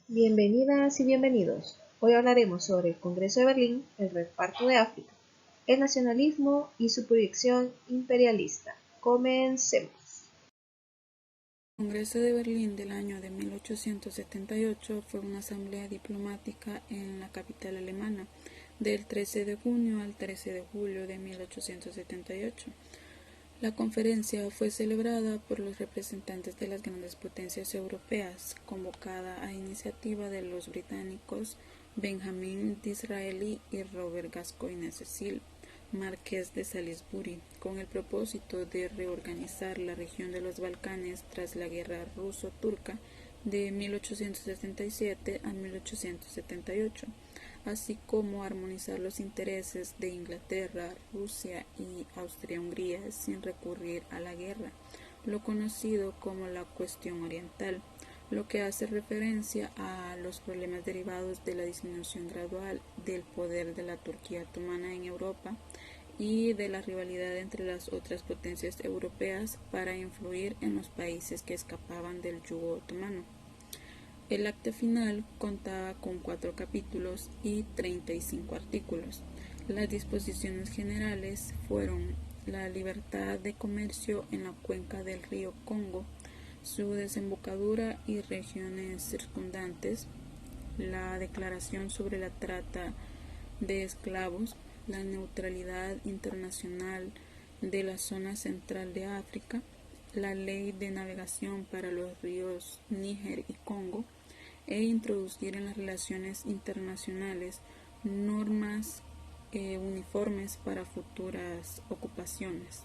Bienvenidas y bienvenidos. Hoy hablaremos sobre el Congreso de Berlín, el reparto de África, el nacionalismo y su proyección imperialista. Comencemos. El Congreso de Berlín del año de 1878 fue una asamblea diplomática en la capital alemana del 13 de junio al 13 de julio de 1878. La conferencia fue celebrada por los representantes de las grandes potencias europeas, convocada a iniciativa de los británicos Benjamin Disraeli y Robert Gascoigne Cecil, marqués de Salisbury, con el propósito de reorganizar la región de los Balcanes tras la guerra ruso-turca de 1877 a 1878, así como armonizar los intereses de Inglaterra, Rusia y Austria-Hungría sin recurrir a la guerra, lo conocido como la cuestión oriental, lo que hace referencia a los problemas derivados de la disminución gradual del poder de la Turquía otomana en Europa y de la rivalidad entre las otras potencias europeas para influir en los países que escapaban del yugo otomano. El acta final contaba con 4 capítulos y 35 artículos. Las disposiciones generales fueron la libertad de comercio en la cuenca del río Congo, su desembocadura y regiones circundantes, la declaración sobre la trata de esclavos, la neutralidad internacional de la zona central de África, la ley de navegación para los ríos Níger y Congo, e introducir en las relaciones internacionales normas uniformes para futuras ocupaciones.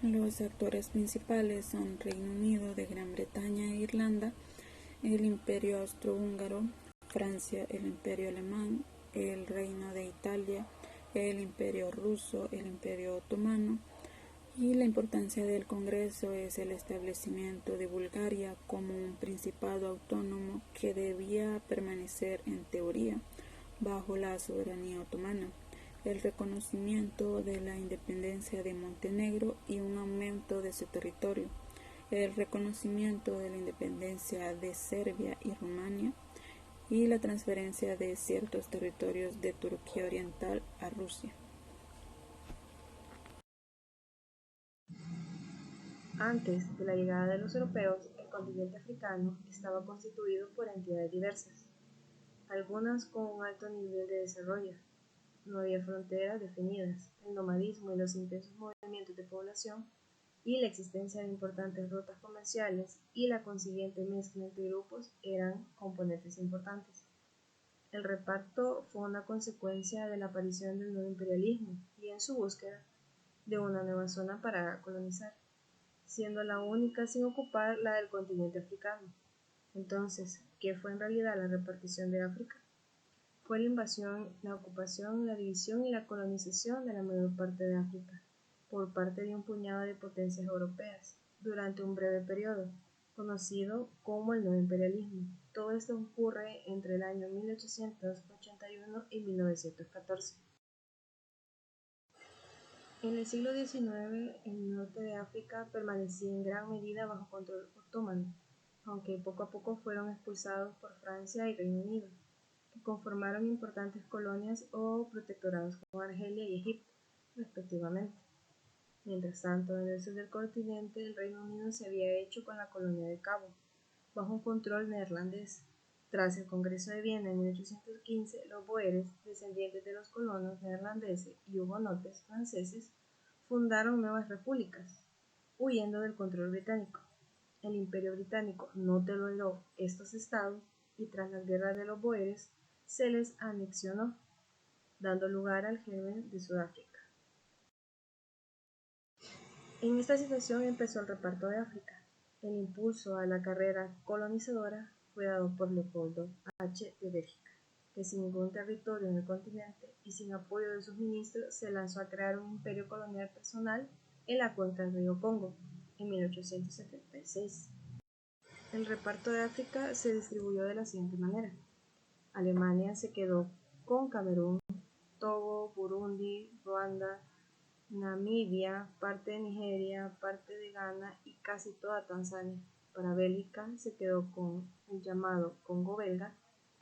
Los actores principales son Reino Unido de Gran Bretaña e Irlanda, el Imperio Austrohúngaro, Francia, el Imperio Alemán, el Reino de Italia, el Imperio Ruso, el Imperio Otomano, y la importancia del Congreso es el establecimiento de Bulgaria como un principado autónomo que debía permanecer en teoría bajo la soberanía otomana, el reconocimiento de la independencia de Montenegro y un aumento de su territorio, el reconocimiento de la independencia de Serbia y Rumania y la transferencia de ciertos territorios de Turquía Oriental a Rusia. Antes de la llegada de los europeos, el continente africano estaba constituido por entidades diversas, algunas con un alto nivel de desarrollo. No había fronteras definidas, el nomadismo y los intensos movimientos de población y la existencia de importantes rutas comerciales y la consiguiente mezcla entre grupos eran componentes importantes. El reparto fue una consecuencia de la aparición del nuevo imperialismo y en su búsqueda de una nueva zona para colonizar, siendo la única sin ocupar la del continente africano. Entonces, ¿qué fue en realidad la repartición de África? Fue la invasión, la ocupación, la división y la colonización de la mayor parte de África por parte de un puñado de potencias europeas durante un breve periodo, conocido como el nuevo imperialismo. Todo esto ocurre entre el año 1881 y 1914. En el siglo XIX, el norte de África permanecía en gran medida bajo control otomano, aunque poco a poco fueron expulsados por Francia y Reino Unido, que conformaron importantes colonias o protectorados como Argelia y Egipto, respectivamente. Mientras tanto, en el sur del continente, el Reino Unido se había hecho con la colonia de Cabo, bajo un control neerlandés. Tras el Congreso de Viena en 1815, los boeres, descendientes de los colonos neerlandeses y hugonotes franceses, fundaron nuevas repúblicas, huyendo del control británico. El Imperio Británico no toleró estos estados y tras las guerras de los boeres se les anexionó, dando lugar al germen de Sudáfrica. En esta situación empezó el reparto de África. El impulso a la carrera colonizadora fue dado por Leopoldo H. de Bélgica, que sin ningún territorio en el continente y sin apoyo de sus ministros se lanzó a crear un imperio colonial personal en la cuenca del río Congo en 1876. El reparto de África se distribuyó de la siguiente manera. Alemania se quedó con Camerún, Togo, Burundi, Ruanda, Namibia, parte de Nigeria, parte de Ghana y casi toda Tanzania. parabélica se quedó con el llamado Congo belga,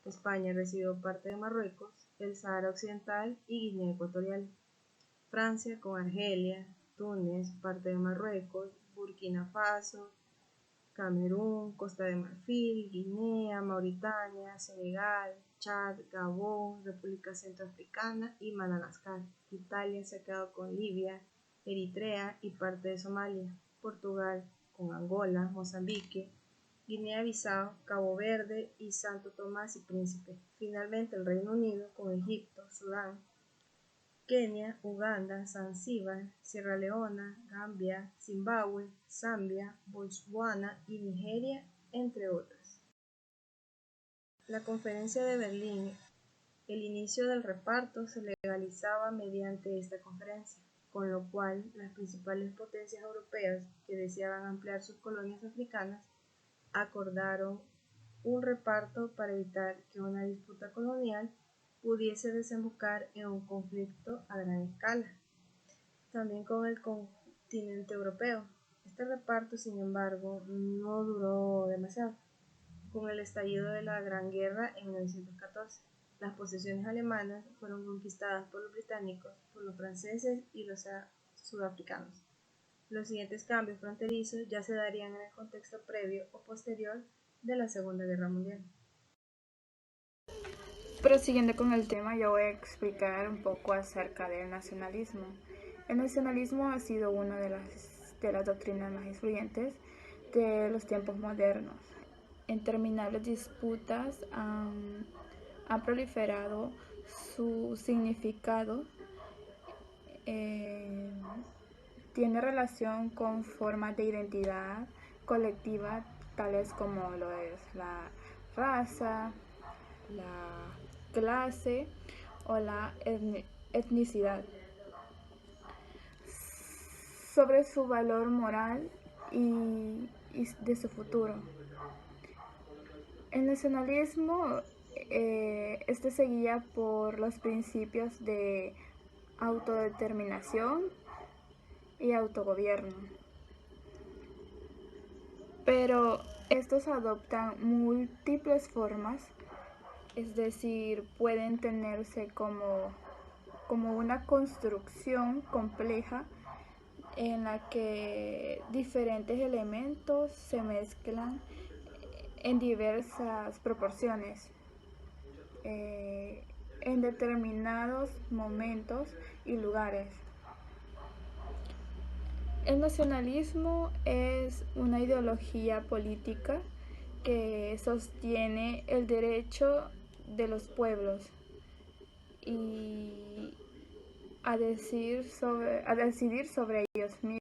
España recibió parte de Marruecos, el Sahara Occidental y Guinea Ecuatorial. Francia con Argelia, Túnez, parte de Marruecos, Burkina Faso, Camerún, Costa de Marfil, Guinea, Mauritania, Senegal, Chad, Gabón, República Centroafricana y Madagascar. Italia se ha quedado con Libia, Eritrea y parte de Somalia. Portugal con Angola, Mozambique, Guinea-Bissau, Cabo Verde y Santo Tomás y Príncipe. Finalmente el Reino Unido con Egipto, Sudán, Kenia, Uganda, Zanzíbar, Sierra Leona, Gambia, Zimbabue, Zambia, Botswana y Nigeria, entre otras. La Conferencia de Berlín. El inicio del reparto se legalizaba mediante esta conferencia, con lo cual las principales potencias europeas que deseaban ampliar sus colonias africanas acordaron un reparto para evitar que una disputa colonial pudiese desembocar en un conflicto a gran escala. También con el continente europeo. Este reparto, sin embargo, no duró demasiado. Con el estallido de la Gran Guerra en 1914, las posesiones alemanas fueron conquistadas por los británicos, por los franceses y los sudafricanos. Los siguientes cambios fronterizos ya se darían en el contexto previo o posterior de la Segunda Guerra Mundial. Prosiguiendo con el tema, yo voy a explicar un poco acerca del nacionalismo. El nacionalismo ha sido una de las doctrinas más influyentes de los tiempos modernos. Interminables disputas han proliferado su significado. Tiene relación con formas de identidad colectiva, tales como lo es la raza, la clase o la etnicidad, sobre su valor moral y de su futuro. El nacionalismo se guía por los principios de autodeterminación y autogobierno, pero estos adoptan múltiples formas, es decir, pueden tenerse como una construcción compleja en la que diferentes elementos se mezclan en diversas proporciones en determinados momentos y lugares. El nacionalismo es una ideología política que sostiene el derecho de los pueblos y a decidir sobre ellos mismos.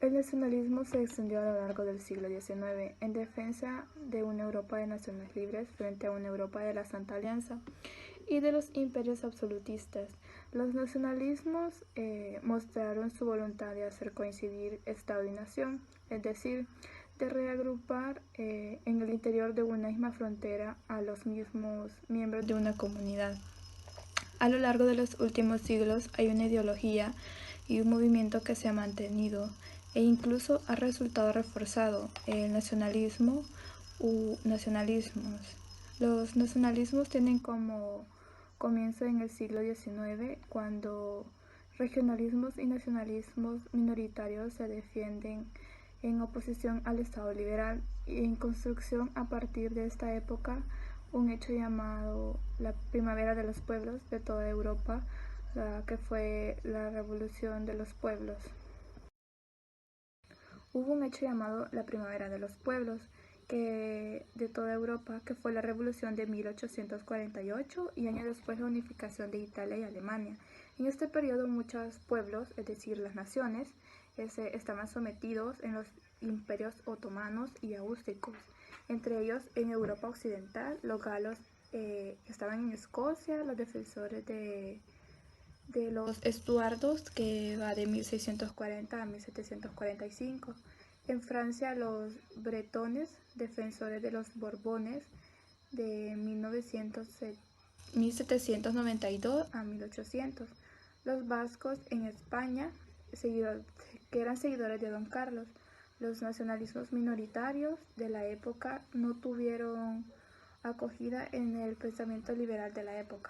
El nacionalismo se extendió a lo largo del siglo XIX en defensa de una Europa de naciones libres frente a una Europa de la Santa Alianza y de los imperios absolutistas. Los nacionalismos mostraron su voluntad de hacer coincidir Estado y nación, es decir, de reagrupar en el interior de una misma frontera a los mismos miembros de una comunidad. A lo largo de los últimos siglos hay una ideología y un movimiento que se ha mantenido e incluso ha resultado reforzado: el nacionalismo u nacionalismos. Los nacionalismos tienen como comienzo en el siglo XIX, cuando regionalismos y nacionalismos minoritarios se defienden en oposición al Estado liberal, y en construcción a partir de esta época un hecho llamado la Primavera de los Pueblos de toda Europa, que fue la Revolución de los Pueblos. Hubo un hecho llamado la Primavera de los Pueblos de toda Europa, que fue la Revolución de 1848 y años después la unificación de Italia y Alemania. En este periodo muchos pueblos, es decir, las naciones, estaban sometidos en los imperios otomanos y austríacos. Entre ellos, en Europa occidental, los galos estaban en Escocia, los defensores de los estuardos, que va de 1640 a 1745. En Francia, los bretones, defensores de los borbones, de 1792 a 1800. Los vascos en España, que eran seguidores de Don Carlos. Los nacionalismos minoritarios de la época no tuvieron acogida en el pensamiento liberal de la época.